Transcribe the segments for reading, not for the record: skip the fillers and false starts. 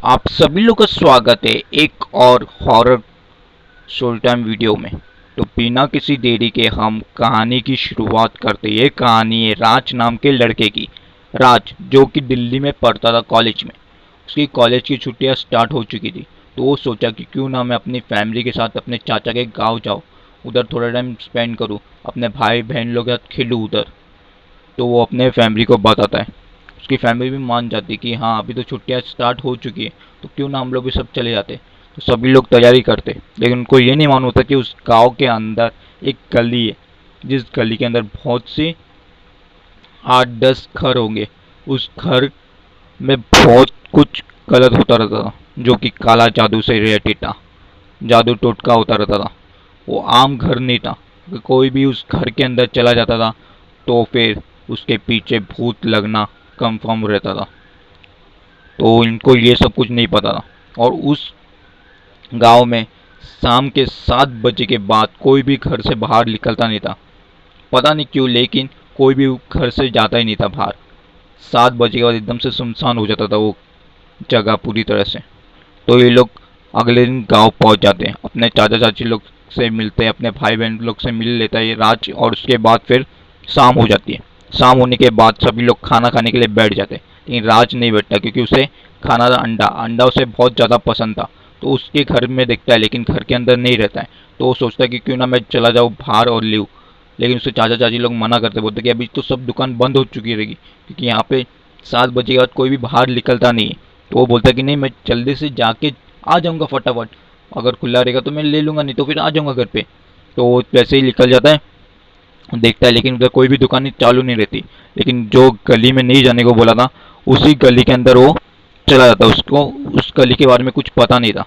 आप सभी लोग का स्वागत है एक और हॉरर स्टोरी टाइम वीडियो में। तो बिना किसी देरी के हम कहानी की शुरुआत करते हैं। ये कहानी है राज नाम के लड़के की। राज जो कि दिल्ली में पढ़ता था कॉलेज में। उसकी कॉलेज की छुट्टियां स्टार्ट हो चुकी थी, तो वो सोचा कि क्यों ना मैं अपनी फैमिली के साथ अपने चाचा के गाँव जाऊँ, उधर थोड़ा टाइम स्पेंड करूँ, अपने भाई बहन लोग के साथ खेलूँ उधर। तो वो अपने फैमिली को बताता है। उसकी फैमिली भी मान जाती है कि हाँ अभी तो छुट्टियाँ स्टार्ट हो चुकी है, तो क्यों ना हम लोग भी सब चले जाते। तो सभी लोग तैयारी करते, लेकिन उनको ये नहीं मालूम होता कि उस गांव के अंदर एक गली है, जिस गली के अंदर बहुत सी 8-10 घर होंगे। उस घर में बहुत कुछ गलत होता रहता था, जो कि काला जादू से रिलेटेड था, जादू टोटका होता रहता था। वो आम घर नहीं था। कोई भी उस घर के अंदर चला जाता था तो फिर उसके पीछे भूत लगना कंफर्म रहता था। तो इनको ये सब कुछ नहीं पता था। और उस गांव में शाम के 7 बजे के बाद कोई भी घर से बाहर निकलता नहीं था। पता नहीं क्यों, लेकिन कोई भी घर से जाता ही नहीं था बाहर। 7 बजे के बाद एकदम से सुनसान हो जाता था वो जगह पूरी तरह से। तो ये लोग अगले दिन गांव पहुंच जाते हैं, अपने चाचा चाची लोग से मिलते हैं, अपने भाई बहन लोग से मिल लेता है ये राज। और उसके बाद फिर शाम हो जाती है। शाम होने के बाद सभी लोग खाना खाने के लिए बैठ जाते हैं, लेकिन राज नहीं बैठता क्योंकि उसे खाना था अंडा। अंडा उसे बहुत ज़्यादा पसंद था, तो उसके घर में देखता है, लेकिन घर के अंदर नहीं रहता है। तो वो सोचता है कि क्यों ना मैं चला जाऊँ बाहर और लूँ, लेकिन उससे चाचा चाची लोग मना करते, बोलते कि अभी तो सब दुकान बंद हो चुकी रहेगी, क्योंकि यहाँ पे 7 बजे के बाद कोई भी बाहर निकलता नहीं है। तो वो बोलता है कि नहीं, मैं जल्दी से जाके आ जाऊँगा फटाफट, अगर खुला रहेगा तो मैं ले लूँगा, नहीं तो फिर आ जाऊँगा घर पे। तो वो वैसे ही निकल जाता है, देखता है, लेकिन उधर कोई भी दुकान चालू नहीं रहती। लेकिन जो गली में नहीं जाने को बोला था, उसी गली के अंदर वो चला जाता है। उसको उस गली के बारे में कुछ पता नहीं था।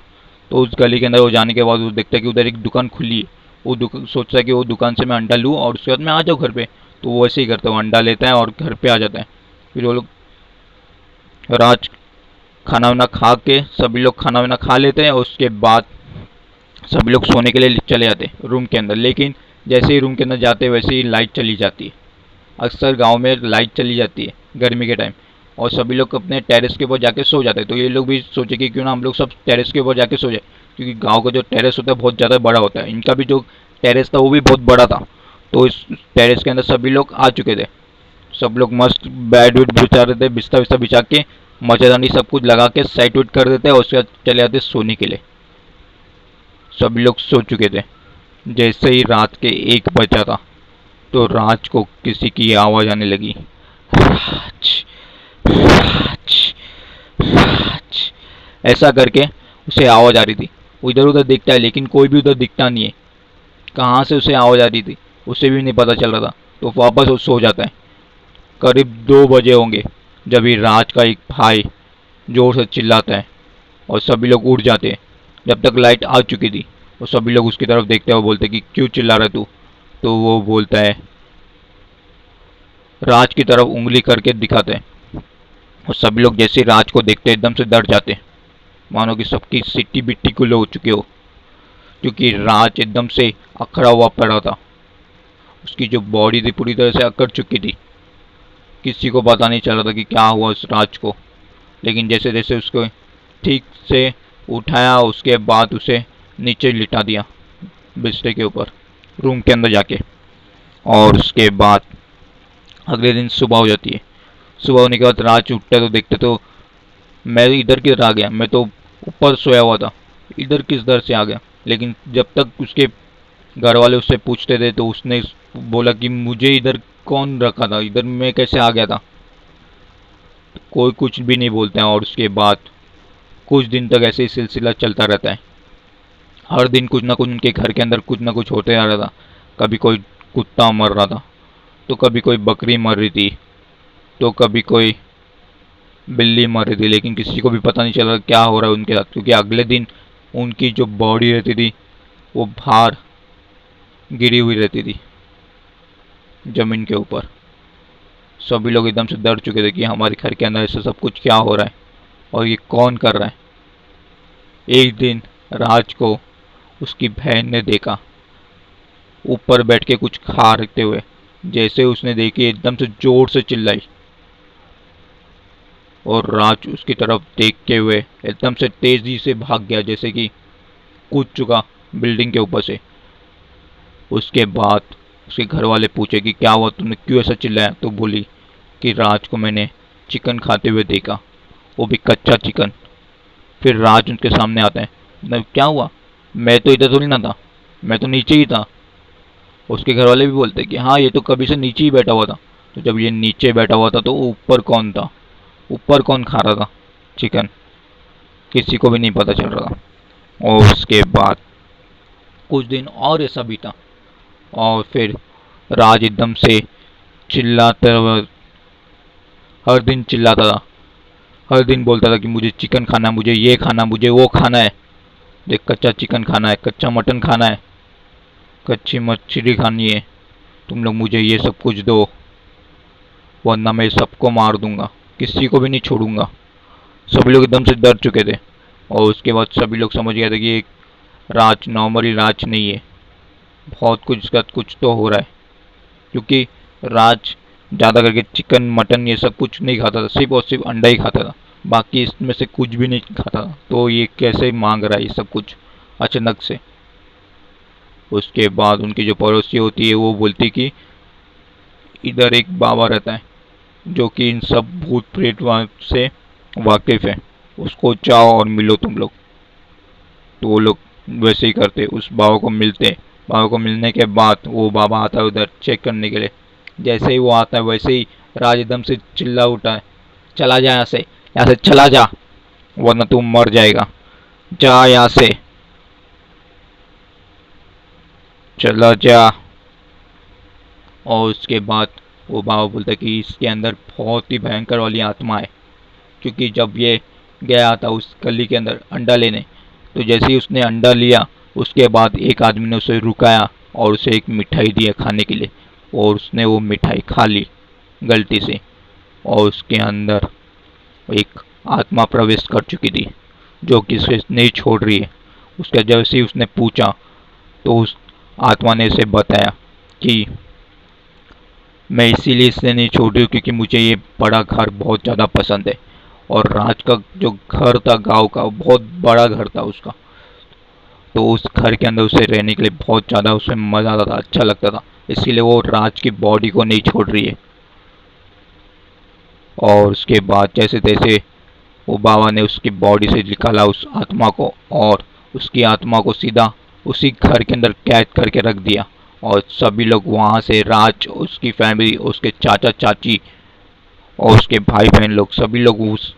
तो उस गली के अंदर वो जाने के बाद वो देखता है कि उधर एक दुकान खुली है। वो सोचता है कि वो दुकान से मैं अंडा लूँ और उसके बाद मैं आ जाऊँ घर पे। तो वो ऐसे ही करता है, वो अंडा लेता है और घर पे आ जाता है। फिर वो लोग रात खाना वाना खा के सभी लोग खाना वाना खा लेते हैं, और उसके बाद सभी लोग सोने के लिए चले जाते हैं रूम के अंदर। लेकिन जैसे ही रूम के अंदर जाते हैं वैसे ही लाइट चली जाती है। अक्सर गांव में लाइट चली जाती है गर्मी के टाइम, और सभी लोग अपने टेरेस के ऊपर जाके सो जाते हैं। तो ये लोग भी सोचे कि क्यों ना हम लोग सब टेरेस के ऊपर जाके सो जाए, क्योंकि गांव का जो टेरेस होता है बहुत ज़्यादा बड़ा होता है। इनका भी जो टेरेस था वो भी बहुत बड़ा था। तो इस टेरेस के अंदर सभी लोग आ चुके थे। सब लोग मस्त बेड वेड बिछा रहे थे, बिस्तर विस्तर बिछा के मच्छरदानी सब कुछ लगा के साइड वेट कर देते और उसके बाद चले जाते सोने के लिए। सभी लोग सो चुके थे। जैसे ही रात के 1 बजा था, तो राज को किसी की आवाज़ आने लगी। राज, राज, राज, ऐसा करके उसे आवाज़ आ रही थी। वो इधर उधर देखता है, लेकिन कोई भी उधर दिखता नहीं है। कहाँ से उसे आवाज़ आ रही थी उसे भी नहीं पता चल रहा था। तो वापस वो सो जाता है। करीब 2 बजे होंगे जब ये राज का एक भाई जोर से चिल्लाता है, और सभी लोग उठ जाते हैं। जब तक लाइट आ चुकी थी, और सभी लोग उसकी तरफ देखते हैं और बोलते कि क्यों चिल्ला रहा तू। तो वो बोलता है, राज की तरफ उंगली करके दिखाते हैं। और सभी लोग जैसे राज को देखते एकदम से डर जाते हैं, मानो कि सबकी सिट्टी बिट्टी गुल हो चुकी हो, क्योंकि राज एकदम से अखड़ा हुआ पड़ा था। उसकी जो बॉडी थी पूरी तरह से अकड़ चुकी थी। किसी को पता नहीं चल रहा था कि क्या हुआ उस राज को। लेकिन जैसे जैसे उसको ठीक से उठाया, उसके बाद उसे नीचे लिटा दिया बिस्तर के ऊपर रूम के अंदर जाके। और उसके बाद अगले दिन सुबह हो जाती है। सुबह होने के बाद राज उठते तो देखते तो मैं इधर किधर आ गया, मैं तो ऊपर सोया हुआ था, इधर किस दर से आ गया। लेकिन जब तक उसके घर वाले उससे पूछते थे तो उसने बोला कि मुझे इधर कौन रखा था, इधर मैं कैसे आ गया था। तो कोई कुछ भी नहीं बोलते हैं। और उसके बाद कुछ दिन तक ऐसे ही सिलसिला चलता रहता है। हर दिन कुछ ना कुछ उनके घर के अंदर कुछ ना कुछ होते आ रहा था। कभी कोई कुत्ता मर रहा था, तो कभी कोई बकरी मर रही थी, तो कभी कोई बिल्ली मर रही थी। लेकिन किसी को भी पता नहीं चल रहा क्या हो रहा है उनके साथ, क्योंकि अगले दिन उनकी जो बॉडी रहती थी वो बाहर गिरी हुई रहती थी ज़मीन के ऊपर। सभी लोग एकदम से डर चुके थे कि हमारे घर के अंदर ऐसा सब कुछ क्या हो रहा है और ये कौन कर रहा है। एक दिन राज को उसकी बहन ने देखा ऊपर बैठ के कुछ खा रखते हुए। जैसे उसने देखी एकदम से जोर से चिल्लाई, और राज उसकी तरफ देखते हुए एकदम से तेजी से भाग गया, जैसे कि कूद चुका बिल्डिंग के ऊपर से। उसके बाद उसके घर वाले पूछे कि क्या हुआ, तुमने क्यों ऐसा चिल्लाया? तो बोली कि राज को मैंने चिकन खाते हुए देखा, वो भी कच्चा चिकन। फिर राज उनके सामने आता है। क्या हुआ? मैं तो इधर थोड़ी ना था, मैं तो नीचे ही था। उसके घर वाले भी बोलते कि हाँ, ये तो कभी से नीचे ही बैठा हुआ था। तो जब ये नीचे बैठा हुआ था तो ऊपर कौन था? ऊपर कौन खा रहा था चिकन? किसी को भी नहीं पता चल रहा था। और उसके बाद कुछ दिन और ऐसा बीता, और फिर राज एकदम से चिल्लाते हुए हर दिन चिल्लाता था, हर दिन बोलता था कि मुझे चिकन खाना, मुझे ये खाना, मुझे वो खाना है, देख कच्चा चिकन खाना है, कच्चा मटन खाना है, कच्ची मछली खानी है, तुम लोग मुझे ये सब कुछ दो, वरना मैं सबको मार दूंगा, किसी को भी नहीं छोड़ूंगा। सभी लोग एकदम से डर चुके थे, और उसके बाद सभी लोग समझ गए थे कि एक राज नॉर्मली राज नहीं है, बहुत कुछ का कुछ तो हो रहा है। क्योंकि राज ज़्यादा करके चिकन मटन ये सब कुछ नहीं खाता था, सिर्फ और सिर्फ अंडा ही खाता था, बाकी इसमें से कुछ भी नहीं खाता था। तो ये कैसे मांग रहा है ये सब कुछ अचानक से? उसके बाद उनकी जो पड़ोसी होती है वो बोलती कि इधर एक बाबा रहता है जो कि इन सब भूत प्रेत से वाकिफ है, उसको जाओ और मिलो तुम लोग। तो वो लोग वैसे ही करते, उस बाबा को मिलते। बाबा को मिलने के बाद वो बाबा आता है उधर चेक करने के लिए। जैसे ही वो आता है वैसे ही राज एकदम से चिल्ला उठा है, चला जा यहाँ से चला जा, वरना तू मर जाएगा, जा यहाँ से, चला जा। और उसके बाद वो बाबा बोलता है कि इसके अंदर बहुत ही भयंकर वाली आत्मा है, क्योंकि जब ये गया था उस गली के अंदर अंडा लेने, तो जैसे ही उसने अंडा लिया उसके बाद एक आदमी ने उसे रुकाया और उसे एक मिठाई दिया खाने के लिए, और उसने वो मिठाई खा ली गलती से, और उसके अंदर एक आत्मा प्रवेश कर चुकी थी जो कि उसे नहीं छोड़ रही है। उसका जैसे ही उसने पूछा तो उस आत्मा ने उसे बताया कि मैं इसीलिए इसे नहीं छोड़ रही हूँ क्योंकि मुझे ये बड़ा घर बहुत ज़्यादा पसंद है, और राज का जो घर था गांव का बहुत बड़ा घर था उसका, तो उस घर के अंदर उसे रहने के लिए बहुत ज़्यादा उसे मज़ा आता था, अच्छा लगता था, इसीलिए वो राज की बॉडी को नहीं छोड़ रही है। और उसके बाद जैसे तैसे वो बाबा ने उसकी बॉडी से निकाला उस आत्मा को, और उसकी आत्मा को सीधा उसी घर के अंदर कैद करके रख दिया। और सभी लोग वहाँ से, राज, उसकी फैमिली, उसके चाचा चाची और उसके भाई बहन लोग, सभी लोग उस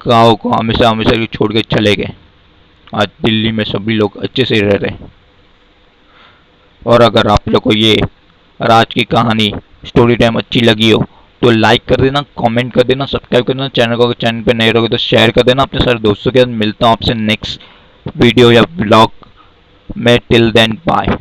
गांव को हमेशा हमेशा के छोड़ के चले गए। आज दिल्ली में सभी लोग अच्छे से रह रहे हैं। और अगर आप लोग को ये राज की कहानी स्टोरी टाइम अच्छी लगी हो तो लाइक कर देना, कमेंट कर देना, सब्सक्राइब कर देना चैनल को। अगर चैनल पे नए रहोगे तो शेयर कर देना अपने सारे दोस्तों के साथ। मिलता हूँ आपसे नेक्स्ट वीडियो या ब्लॉग में। Till then bye.